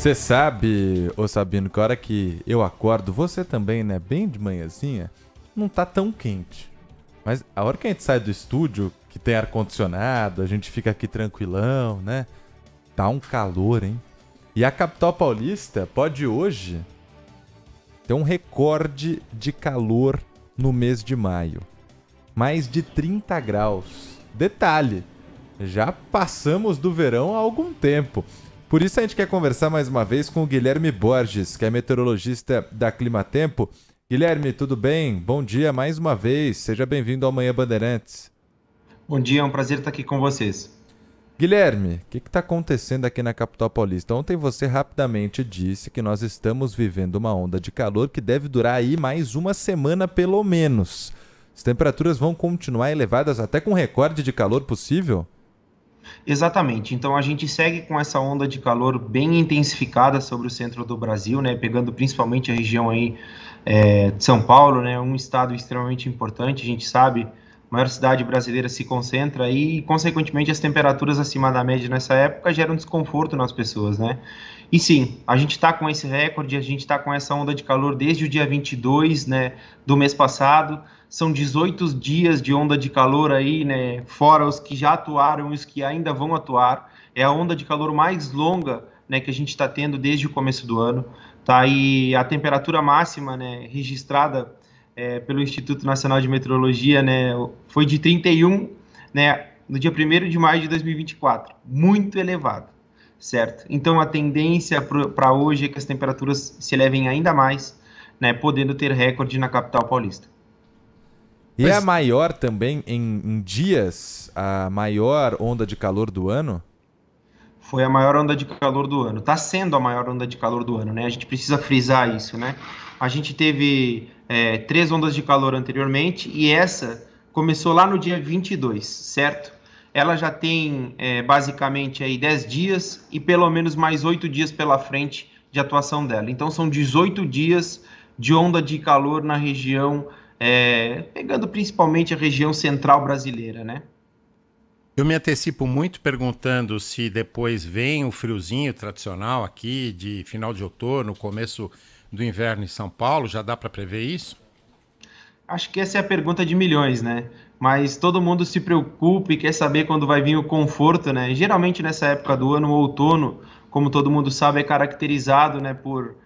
Você sabe, ô Sabino, que a hora que eu acordo, você também, né, bem de manhãzinha, não tá tão quente. Mas a hora que a gente sai do estúdio, que tem ar-condicionado, a gente fica aqui tranquilão, né? Tá um calor, hein? E a capital paulista pode hoje ter um recorde de calor no mês de maio. Mais de 30 graus. Detalhe, já passamos do verão há algum tempo. Por isso a gente quer conversar mais uma vez com o Guilherme Borges, que é meteorologista da Climatempo. Guilherme, tudo bem? Bom dia mais uma vez. Seja bem-vindo ao Manhã Bandeirantes. Bom dia, é um prazer estar aqui com vocês. Guilherme, o que está acontecendo aqui na capital paulista? Ontem você rapidamente disse que nós estamos vivendo uma onda de calor que deve durar aí mais uma semana pelo menos. As temperaturas vão continuar elevadas até com recorde de calor possível? Exatamente, então a gente segue com essa onda de calor bem intensificada sobre o centro do Brasil, né, pegando principalmente a região aí de São Paulo, né, um estado extremamente importante, a gente sabe, a maior cidade brasileira se concentra aí e, consequentemente, as temperaturas acima da média nessa época geram desconforto nas pessoas, né? E sim, a gente está com esse recorde, a gente está com essa onda de calor desde o dia 22, né, do mês passado. São 18 dias de onda de calor aí, né, fora os que já atuaram e os que ainda vão atuar. É a onda de calor mais longa, né, que a gente está tendo desde o começo do ano. Tá? E a temperatura máxima, né, registrada pelo Instituto Nacional de Meteorologia, né, foi de 31, né, no dia 1º de maio de 2024. Muito elevado, certo? Então a tendência para hoje é que as temperaturas se elevem ainda mais, né, podendo ter recorde na capital paulista. E é a maior também em dias, a maior onda de calor do ano? Foi a maior onda de calor do ano. Está sendo a maior onda de calor do ano, né? A gente precisa frisar isso, né? A gente teve 3 ondas de calor anteriormente e essa começou lá no dia 22, certo? Ela já tem basicamente aí 10 dias e pelo menos mais 8 dias pela frente de atuação dela. Então são 18 dias de onda de calor na região, pegando principalmente a região central brasileira, né? Eu me antecipo muito perguntando se depois vem o friozinho tradicional aqui de final de outono, começo do inverno em São Paulo. Já dá para prever isso? Acho que essa é a pergunta de milhões, né? Mas todo mundo se preocupa e quer saber quando vai vir o conforto, né? Geralmente nessa época do ano, o outono, como todo mundo sabe, é caracterizado, né, por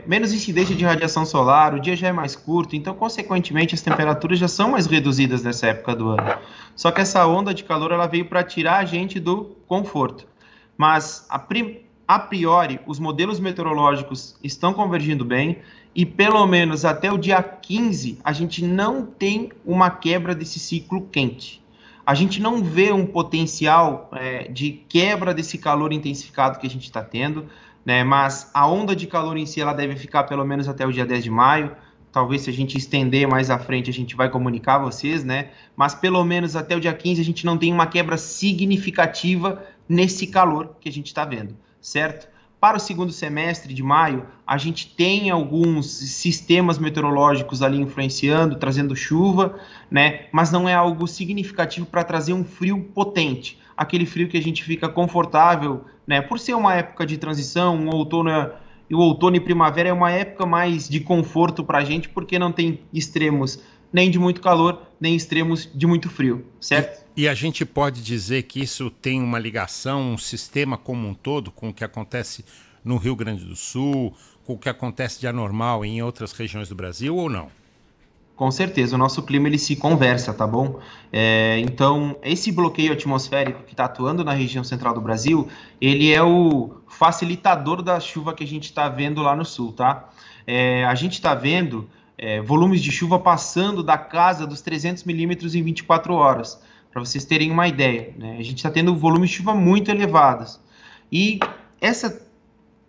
menos incidência de radiação solar, o dia já é mais curto, então, consequentemente, as temperaturas já são mais reduzidas nessa época do ano. Só que essa onda de calor ela veio para tirar a gente do conforto. Mas, a priori, os modelos meteorológicos estão convergindo bem e, pelo menos até o dia 15, a gente não tem uma quebra desse ciclo quente. A gente não vê um potencial de quebra desse calor intensificado que a gente está tendo, né? Mas a onda de calor em si ela deve ficar pelo menos até o dia 10 de maio. Talvez se a gente estender mais à frente a gente vai comunicar a vocês, né? Mas pelo menos até o dia 15 a gente não tem uma quebra significativa nesse calor que a gente está vendo, certo? Para o segundo semestre de maio, a gente tem alguns sistemas meteorológicos ali influenciando, trazendo chuva, né? Mas não é algo significativo para trazer um frio potente, aquele frio que a gente fica confortável, né? Por ser uma época de transição, o outono e primavera é uma época mais de conforto para a gente, porque não tem extremos nem de muito calor, nem extremos de muito frio, certo? E a gente pode dizer que isso tem uma ligação, um sistema como um todo, com o que acontece no Rio Grande do Sul, com o que acontece de anormal em outras regiões do Brasil, ou não? Com certeza, o nosso clima ele se conversa, tá bom? Então, esse bloqueio atmosférico que está atuando na região central do Brasil, ele é o facilitador da chuva que a gente está vendo lá no sul, tá? A gente está vendo volumes de chuva passando da casa dos 300 milímetros em 24 horas, para vocês terem uma ideia, né? A gente está tendo volumes de chuva muito elevados. E essa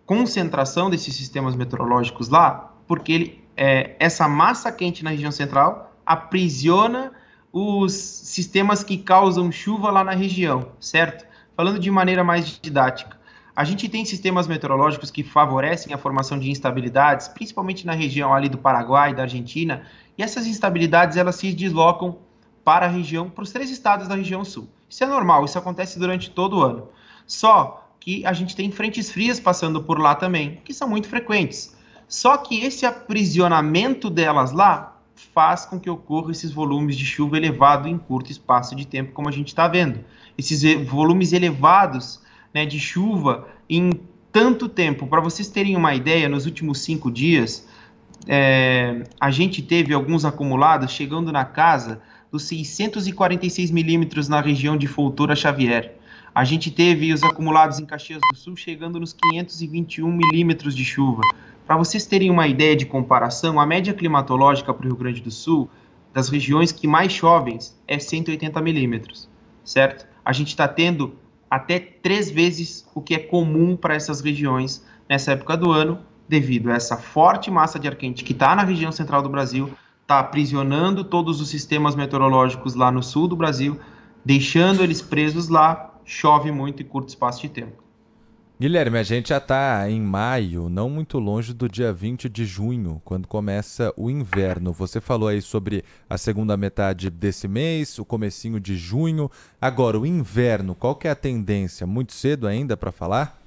concentração desses sistemas meteorológicos lá, porque essa massa quente na região central aprisiona os sistemas que causam chuva lá na região, certo? Falando de maneira mais didática, a gente tem sistemas meteorológicos que favorecem a formação de instabilidades, principalmente na região ali do Paraguai, da Argentina, e essas instabilidades elas se deslocam para a região, para os 3 estados da região sul. Isso é normal, isso acontece durante todo o ano. Só que a gente tem frentes frias passando por lá também, que são muito frequentes. Só que esse aprisionamento delas lá faz com que ocorra esses volumes de chuva elevado em curto espaço de tempo, como a gente está vendo. Esses volumes elevados, né, de chuva em tanto tempo. Para vocês terem uma ideia, nos últimos 5 dias, a gente teve alguns acumulados chegando na casa dos 646 milímetros na região de Foltora Xavier. A gente teve os acumulados em Caxias do Sul chegando nos 521 milímetros de chuva. Para vocês terem uma ideia de comparação, a média climatológica para o Rio Grande do Sul, das regiões que mais chovem, é 180 milímetros, certo? A gente está tendo até 3 vezes o que é comum para essas regiões nessa época do ano, devido a essa forte massa de ar quente que está na região central do Brasil, está aprisionando todos os sistemas meteorológicos lá no sul do Brasil, deixando eles presos lá, chove muito em curto espaço de tempo. Guilherme, a gente já está em maio, não muito longe do dia 20 de junho, quando começa o inverno. Você falou aí sobre a segunda metade desse mês, o comecinho de junho. Agora, o inverno, qual que é a tendência? Muito cedo ainda para falar?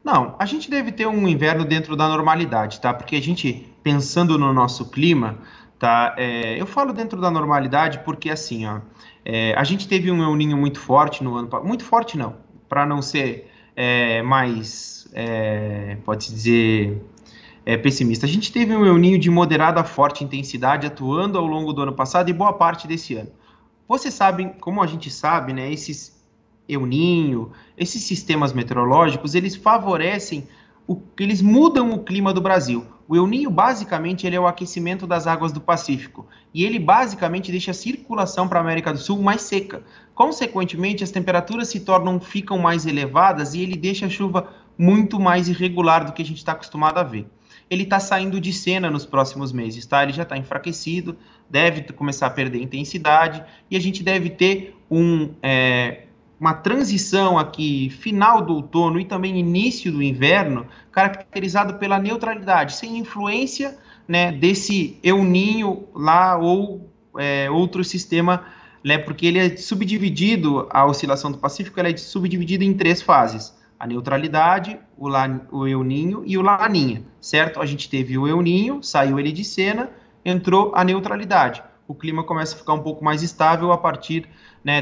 Não, a gente deve ter um inverno dentro da normalidade, tá? Porque a gente, pensando no nosso clima, tá? Eu falo dentro da normalidade porque, assim, ó, a gente teve um El Niño muito forte no ano passado. Muito forte não, para não ser pode-se dizer, pessimista. A gente teve um El Niño de moderada a forte intensidade atuando ao longo do ano passado e boa parte desse ano. Vocês sabem, como a gente sabe, né, esses El Niño, esses sistemas meteorológicos, eles favorecem, eles mudam o clima do Brasil. O El Niño, basicamente, ele é o aquecimento das águas do Pacífico. E ele, basicamente, deixa a circulação para a América do Sul mais seca. Consequentemente, as temperaturas ficam mais elevadas e ele deixa a chuva muito mais irregular do que a gente está acostumado a ver. Ele está saindo de cena nos próximos meses, tá? Ele já está enfraquecido, deve começar a perder intensidade e a gente deve ter uma transição aqui, final do outono e também início do inverno, caracterizado pela neutralidade, sem influência, né, desse El Niño lá ou outro sistema, né, porque ele é subdividido, a oscilação do Pacífico ela é subdividida em 3 fases, a neutralidade, o El Niño e o Laninha, certo? A gente teve o El Niño, saiu ele de cena, entrou a neutralidade. O clima começa a ficar um pouco mais estável a partir, né,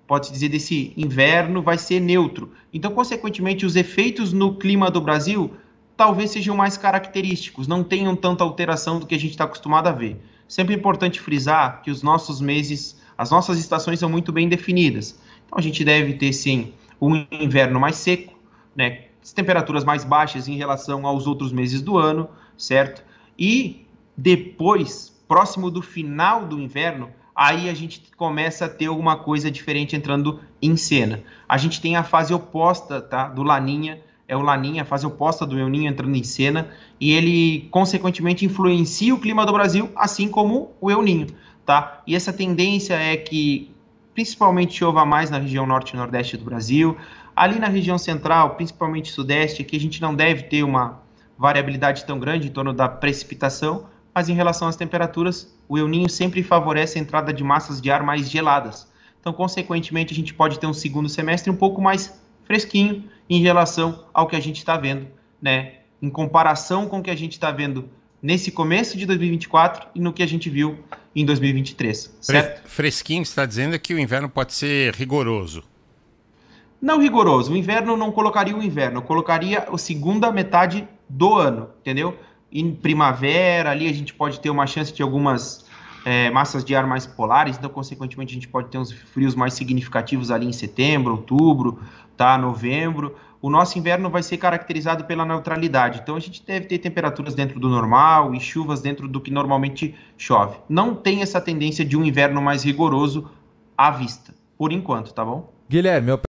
pode-se dizer, desse inverno vai ser neutro. Então, consequentemente, os efeitos no clima do Brasil talvez sejam mais característicos, não tenham tanta alteração do que a gente está acostumado a ver. Sempre é importante frisar que os nossos meses, as nossas estações são muito bem definidas. Então, a gente deve ter, sim, um inverno mais seco, né, as temperaturas mais baixas em relação aos outros meses do ano, certo? E depois, próximo do final do inverno, aí a gente começa a ter alguma coisa diferente entrando em cena. A gente tem a fase oposta, tá, do Laninha, o Laninha, a fase oposta do El Niño entrando em cena, e ele, consequentemente, influencia o clima do Brasil, assim como o El Niño, tá? E essa tendência é que, principalmente, chova mais na região norte e nordeste do Brasil, ali na região central, principalmente sudeste, aqui a gente não deve ter uma variabilidade tão grande em torno da precipitação, mas em relação às temperaturas, o El Niño sempre favorece a entrada de massas de ar mais geladas. Então, consequentemente, a gente pode ter um segundo semestre um pouco mais fresquinho em relação ao que a gente está vendo, né? Em comparação com o que a gente está vendo nesse começo de 2024 e no que a gente viu em 2023, certo? Fresquinho, você está dizendo que o inverno pode ser rigoroso. Não rigoroso. O inverno não colocaria o inverno, eu colocaria a segunda metade do ano, entendeu? Em primavera, ali a gente pode ter uma chance de algumas massas de ar mais polares, então, consequentemente, a gente pode ter uns frios mais significativos ali em setembro, outubro, tá? Novembro. O nosso inverno vai ser caracterizado pela neutralidade, então a gente deve ter temperaturas dentro do normal e chuvas dentro do que normalmente chove. Não tem essa tendência de um inverno mais rigoroso à vista, por enquanto, tá bom? Guilherme,